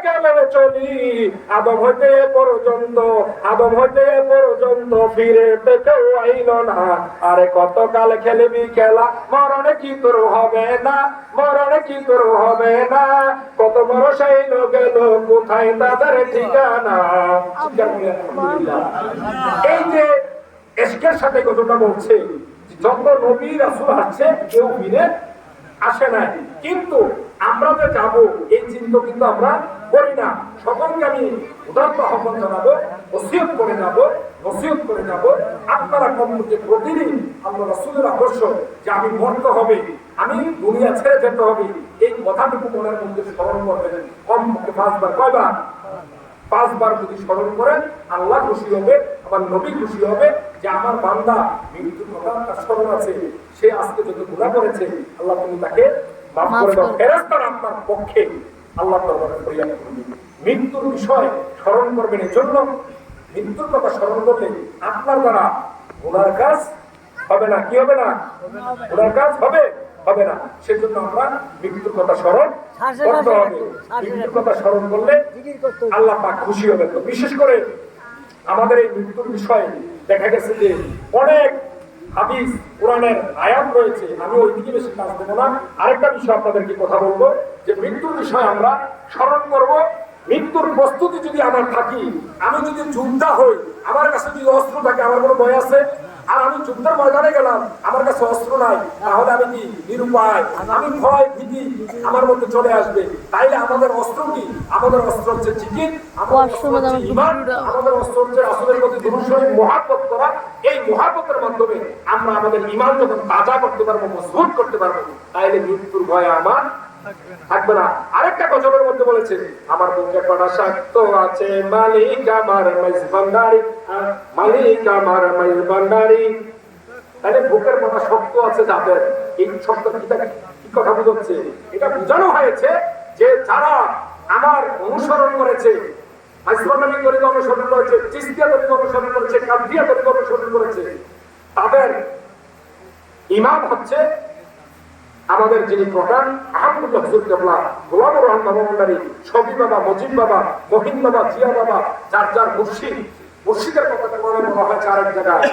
গেলে চলি আদম হইতে পর্যন্ত ফিরে পেতেও আইল না। আরে কত কাল খেলবি খেলা, মরণে কি তোর হবে না, মরণে কি তোর হবে না। কত বরস আইল গেল, কোথায় তাদের ঠিকানা। এই যে এশকের সাথে কথাটা বলছে, যত নবী রাসূল আছে কেউ ফিরে আসে নাই, কিন্তু আমরা যে যাব এই চিন্তা কিন্তু আমরা করি না। সকলকে আমি উদাত্ত আহ্বান জানাবো, ওসিয়ত করে যাব আপনারা কমপক্ষে প্রতিদিন আল্লাহ রাসূলের আদর্শ যে আমি মরতে হবে, আমি দুনিয়া ছেড়ে যেতে হবে, এই কথাটুকু মনের মধ্যে স্মরণ করবেন। কমপক্ষে 5 বার, কয়বার? 5 বার যদি স্মরণ করেন আল্লাহ খুশি হবে, আমার নবী খুশি হবে যে আমার বান্দা মৃত্যুর কথা তার স্মরণ আছে, সে আজকে যত গুনাহ করেছে আল্লাহ তুমি তাকে মাফ করে দাও। ফেরেশতারা আপনার পক্ষে আল্লাহর দরবারে ফরিয়াদ করবে। মৃত্যুর বিষয় স্মরণ করবেন, এই জন্য মৃত্যুর কথা স্মরণ করলে আপনার দ্বারা গুনার কাজ হবে না। কি হবে না? গুনার কাজ হবে না। সেজন্য আমরা মৃত্যুর কথা স্মরণ করতে হবে। মৃত্যুর কথা স্মরণ করলে আল্লাহ পাক খুশি হবেন। তো বিশেষ করে আমাদের এই মৃত্যুর বিষয়ে দেখা গেছে যে অনেক হাদিস কোরআনের আয়াত রয়েছে, আমি ওইদিকে বেশি কাজ দেবো না। আরেকটা বিষয় আপনাদেরকে কথা বলবো যে মৃত্যুর বিষয়ে আমরা স্মরণ করব। মৃত্যুর প্রস্তুতি যদি আমার থাকি, আমি যদি যোদ্ধা হই, আমার কাছে যদি অস্ত্র থাকে, আমার কোনো ভয় আছে? আর আমি যুদ্ধের ময়দানে গেলাম, আমার কাছে অস্ত্র নাই, তাহলে আমি কি নিরুপায়? আমি ভয় ভীতি আমার মধ্যে চলে আসবে। তাইলে আমাদের অস্ত্র কি? আমাদের অস্ত্র হচ্ছে জিকির, আমাদের অস্ত্র হচ্ছে ঈমান, আমাদের অস্ত্র হচ্ছে রাসূলের প্রতি দুরূদ শরীফ মুহাব্বত করা। এই মুহাব্বতের মাধ্যমে আমরা আমাদের ঈমান যখন তাজা করতে পারবো, মজবুত করতে পারবো, তাইলে মৃত্যুর ভয় আমার থাকবে না। আরেকটা গজলের মধ্যে বলেছে, আমার বুকে পড়া শক্ত আছে, মালিক আমার মাইজ ভান্ডারি, মালিক আমার মাইজ ভান্ডারি। তাহলে বুকের পড়া শক্ত আছে যাদের, এই শব্দ কি কথা বোঝাচ্ছে? এটা বোঝানো হয়েছে যে যারা আমার অনুসরণ করেছে, মাইজভান্ডারি তরিকা অনুসরণ করেছে, চিশতিয়া তরিকা অনুসরণ করেছে, কাদরিয়া তরিকা অনুসরণ করেছে, তাদের ইমাম হচ্ছে আমাদের যিনি প্রধান আহমদুল্লাহ হুজুর কেবলা, গোলামুর রহমান বাবা ভান্ডারী, শফি বাবা, মজিদ বাবা, মহিন বাবা, জিয়া বাবা, যার যার মুর্শিদ, মুর্শিদের কথাটা মনে বলা হয়েছে আরেক জায়গায়,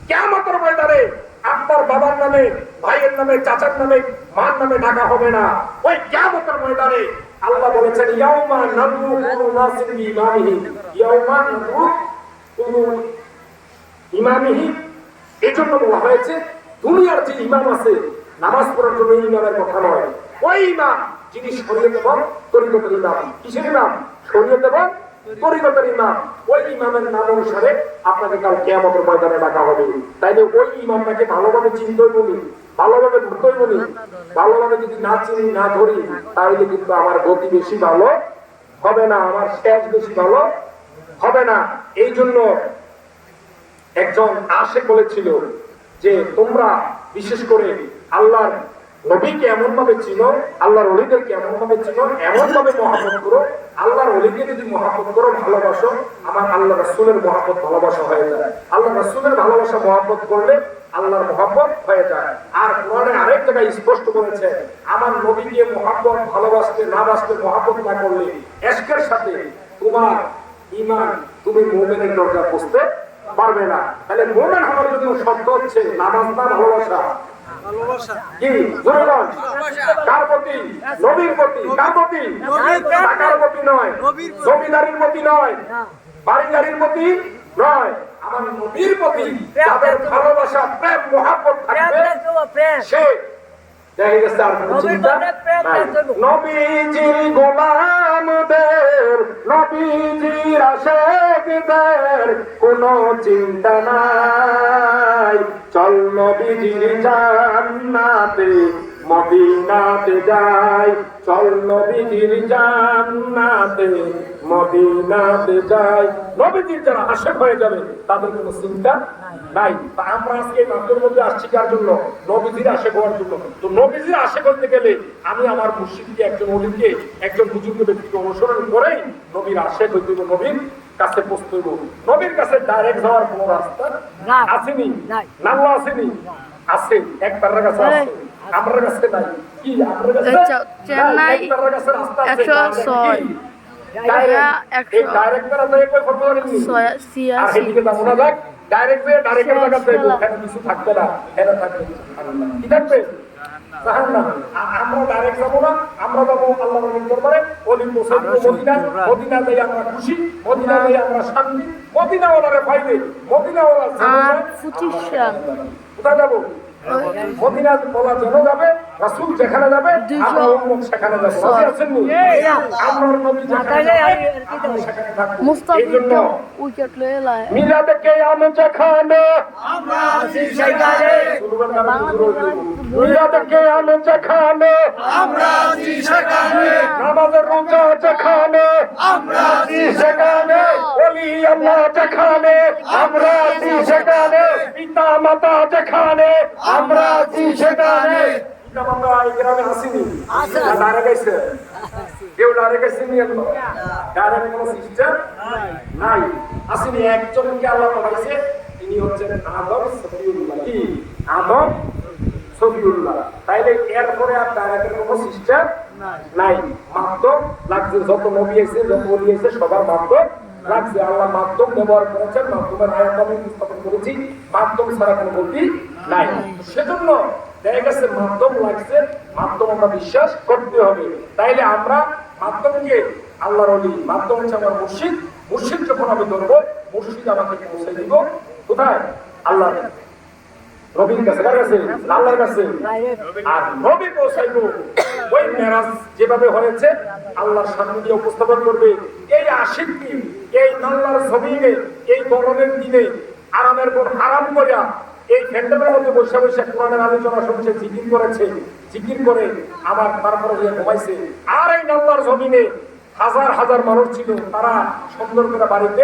কিয়ামতের ময়দানে আপনার বাবার নামে, ভাইয়ের নামে, চাচার নামে, মার নামে ডাকা হবে না। ওই কিয়ামতের ময়দানে আল্লাহ বলেছেন, ইয়াউমা নাদউ কুল্লু নাসিন বিইমামিহি, ইয়াউমা নাদউ কুল্লু ইমামিহি। এই জন্য বলা হয়েছে দুনিয়ার যে ইমাম আছে, নামাজ পড়ার জন্য ইমামের কথা নয়, ওই ইমাম যিনি শরীয়ত এবং তরিকতের ইমাম। কিসের ইমাম? শরীয়ত এবং তরিকতের ইমাম। ওই ইমামের নাম অনুসারে আপনাকে কাল কিয়ামতের ময়দানে ডাকা হবে। তাইলে ওই ইমামটাকে ভালোভাবে চিনতেই বলি, ভালোভাবে ধরতেই বলি। ভালোভাবে যদি না চিনি, না ধরি, তাহলে কিন্তু আমার গতি বেশি ভালো হবে না, আমার শেষ বেশি ভালো হবে না। এই জন্য একজন আশেক বলেছিল যে তোমরা বিশেষ করে আল্লাহর নবীকে এমন ভাবে চিনো, আল্লাহর ওলিদেরকে এমন ভাবে চিনো, এমন ভাবে মহব্বত করো, আল্লাহর ওলিকে যদি মহব্বত করো, ভালোবাসো, আমার আল্লাহ রাসূলের মহব্বত ভালোবাসা হয়ে যায়। আল্লাহ রাসূলের ভালোবাসা মহব্বত করলে আল্লাহর মহব্বত হয়ে যায়। আর কোরআনে আরেক জায়গায় স্পষ্ট বলেছে, আমার নবীকে মহব্বত ভালোবাসতে না বাসতে, মহব্বত না করলে ইশকের সাথে তোমার ঈমান, তুমি মুমিনের দরজা পৌঁছতে পারবে না। তাহলে মুমিন হওয়ার জন্য শর্ত হচ্ছে নামাজ না ভালোবাসা। কি জোরেগণ? কার প্রতি? নবীর প্রতি। কার প্রতি? টাকার প্রতি নয়, জমিদারির প্রতি নয়, বাড়ি গাড়ির প্রতি নয়, আমার নবীর প্রতি যাদের ভালোবাসা, প্রেম, মহব্বত থাকবে, সে দেখা গেছে আর কোনো চিন্তা নাই। নবীজির গোলামদের, নবীজির আশিকদের কোনো চিন্তা নাই। চল নবীজির জান্নাতে মদিনাতে যাই, চল নবীজির জান্নাতে মদিনাতে যাই। নবীজির যারা আশিক হয়ে যাবে তাদের কোনো চিন্তা নাই। আমরা আজকে মাত্রের মধ্যে আসছি কার জন্য? নবীজির আশিক হওয়ার জন্য। তো নবীজির আশিক হতে গেলে আমি আমার মুর্শিদকে, একজন ওলিকে, একজন বুজুর্গ ব্যক্তিকে অনুসরণ করেই নবীর আশিক হইতে হবে, নবীর কাছে পৌঁছতে হবে। নবীর কাছে ডাইরেক্ট যাওয়ার কোনো রাস্তা আসেনি, নাল্লা আসেনি, আছে একটার কাছে আছে, আমার কাছে নাই। কি আপনার কাছে চেন্নাই ডাইরেক্টরের কাছে রাস্তা আছে 106 এই ডাইরেক্টর আপনাকে কই ফটো করেননি আর 86 এদিকে যাবো না যাক ডাইরেক্ট যে ডাইরেক্টর কাছে যাইবো এখানে কিছু থাকবে না এরা থাকবে কি থাকবে জাহান্নাম আমরা ডাইরেক্ট যাবো না আমরা যাবো আল্লাহর নবীর দরবারে ওলি মুসাইদ মদিনা মদিনা যাই আমরা খুশি মদিনা যাই আমরা শান্তি মদিনা ওনারে পাইলে মদিনা ওনার আর 25 সাল কোথায় যাবো মদিনা বলা যেন যাবে রাসূল যেখানে যাবে আমরা উম্মত সেখানে যাবো রাজি আছেন নি আমরা নবী যেখানে যাবে আমরা সেখানে থাকবো মুস্তাফিজ উইকেট লয়ে লাই মিলাদে কিয়াম যেখানে আমরা আছি সেখানে মিলাদে কিয়াম যেখানে আমরা আছি সেখানে নামাজের রোজা যেখানে আমরা আছি সেখানে ওলি আল্লাহ যেখানে আমরা আছি সেখানে পিতা মাতা যেখানে আমরা আছি সেখানে পিতা মাতা এই গ্রামে আসেনি ডারে গেছে কেউ ডারে গেছে নি এখন ডারে কোনো সিস্টেম নাই আসেনি একজনকে আল্লাহ পাঠাইছে তিনি হচ্ছেন আদম সফিউল্লাহ কি আদম সফিউল্লাহ তাইলে এরপরে আর ডাইরেক্টের কোনো সিস্টেম নাই মাধ্যম লাগছে যত নবী আছে যত ওলি আছে সবার মাধ্যম লাগছে আল্লাহ মাধ্যম ব্যবহার করেছেন মাধ্যমের আয়াত আমি উপস্থাপন করেছি মাধ্যম ছাড়া কোনো গতি নাই সেজন্য দেখা গেছে মাধ্যম লাগছে মাধ্যম আমরা বিশ্বাস করতে হবে তাইলে আমরা মাধ্যমকে আল্লাহর ওলি মাধ্যম হচ্ছে আমার মুর্শিদ মুর্শিদ যখন আমি ধরবো মুর্শিদ আমাকে পৌঁছে দিব কোথায় আল্লাহ নবীর কাছে কার কাছে আল্লাহর কাছে আর নবী পৌঁছাইবো ওই মেরাজ যেভাবে হয়েছে আল্লাহর সামনে দিয়ে উপস্থাপন করবে এই আশিক দিন এই আল্লাহর জমিনে এই গরমের দিনে আরামের পর আরাম করিয়া এই ফ্যান্ডামের মধ্যে বসে বসে কোরআনের আলোচনা শুনছে জিকির করেছে জিকির করে আবার তারপরে গিয়ে ঘুমাইছে আর এই আল্লাহর জমিনে হাজার হাজার মানুষ ছিল তারা সুন্দর করে বাড়িতে